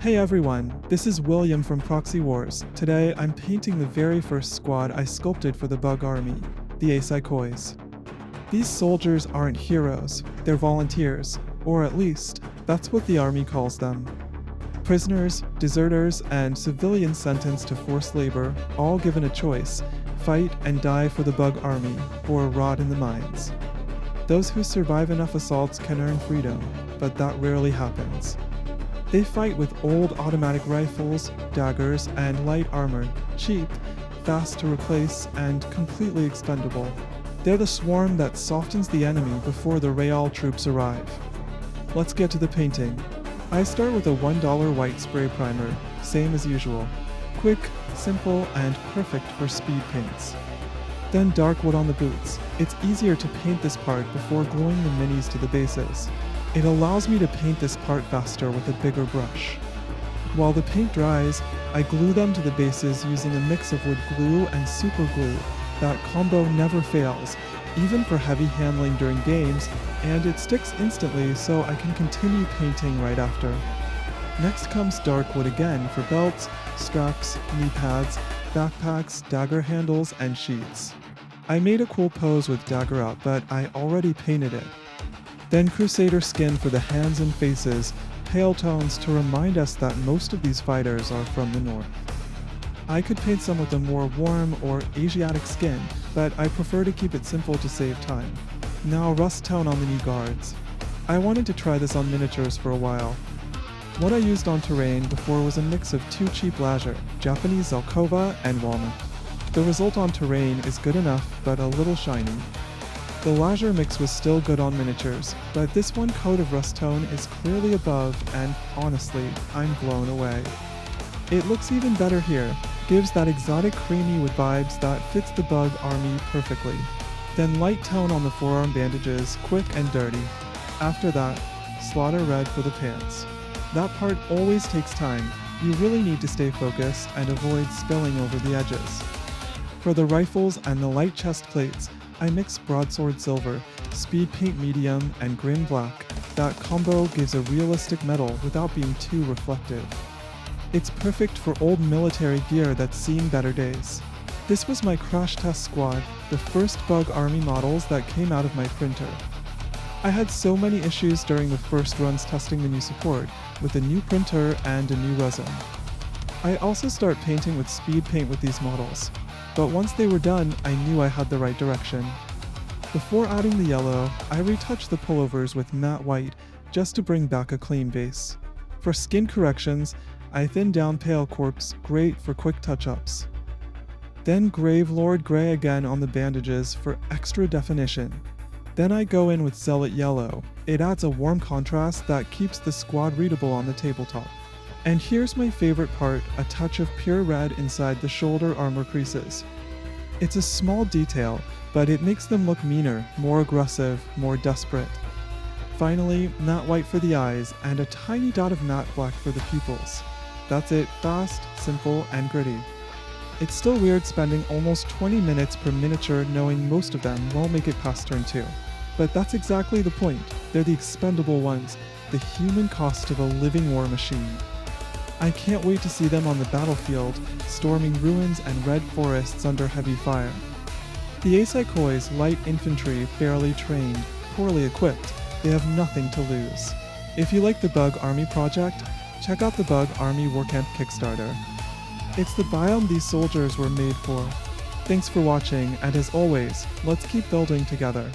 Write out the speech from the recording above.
Hey everyone, this is William from Proxywars. Today I'm painting the very first squad I sculpted for the bug army, the Acykoys. These soldiers aren't heroes, they're volunteers, or at least, that's what the army calls them. Prisoners, deserters, and civilians sentenced to forced labor, all given a choice, fight and die for the bug army, or rot in the mines. Those who survive enough assaults can earn freedom, but that rarely happens. They fight with old automatic rifles, daggers, and light armor, cheap, fast to replace, and completely expendable. They're the swarm that softens the enemy before the Real troops arrive. Let's get to the painting. I start with a $1 white spray primer, same as usual. Quick, simple, and perfect for speed paints. Then dark wood on the boots. It's easier to paint this part before gluing the minis to the bases. It allows me to paint this part faster with a bigger brush. While the paint dries, I glue them to the bases using a mix of wood glue and super glue. That combo never fails, even for heavy handling during games, and it sticks instantly so I can continue painting right after. Next comes dark wood again for belts, straps, knee pads, backpacks, dagger handles, and sheaths. I made a cool pose with dagger up, but I already painted it. Then Crusader Skin for the hands and faces, pale tones to remind us that most of these fighters are from the north. I could paint some with a more warm or Asiatic skin, but I prefer to keep it simple to save time. Now rust tone on the knee guards. I wanted to try this on miniatures for a while. What I used on terrain before was a mix of two cheap lager, Japanese Zelkova and walnut. The result on terrain is good enough, but a little shiny. The lager mix was still good on miniatures, but this one coat of rust tone is clearly above, and honestly, I'm blown away. It looks even better here, gives that exotic creamy wood vibes that fits the bug army perfectly. Then light tone on the forearm bandages, quick and dirty. After that, slaughter red for the pants. That part always takes time, you really need to stay focused and avoid spilling over the edges. For the rifles and the light chest plates, I mix Broadsword silver, Speedpaint medium, and Grim black. That combo gives a realistic metal without being too reflective. It's perfect for old military gear that's seen better days. This was my crash test squad, the first bug army models that came out of my printer. I had so many issues during the first runs testing the new support, with a new printer and a new resin. I also start painting with Speedpaint with these models. But once they were done, I knew I had the right direction. Before adding the yellow, I retouched the pullovers with matte white just to bring back a clean base. For skin corrections, I thinned down Pale Corpse, great for quick touch-ups. Then Grave Lord Grey again on the bandages for extra definition. Then I go in with Zealot Yellow. It adds a warm contrast that keeps the squad readable on the tabletop. And here's my favorite part, a touch of pure red inside the shoulder armor creases. It's a small detail, but it makes them look meaner, more aggressive, more desperate. Finally, matte white for the eyes, and a tiny dot of matte black for the pupils. That's it, fast, simple, and gritty. It's still weird spending almost 20 minutes per miniature knowing most of them won't make it past turn 2. But that's exactly the point, they're the expendable ones, the human cost of a living war machine. I can't wait to see them on the battlefield, storming ruins and red forests under heavy fire. The Acykoys, light infantry, barely trained, poorly equipped, they have nothing to lose. If you like the Bug Army project, check out the Bug Army Warcamp Kickstarter. It's the biome these soldiers were made for. Thanks for watching, and as always, let's keep building together.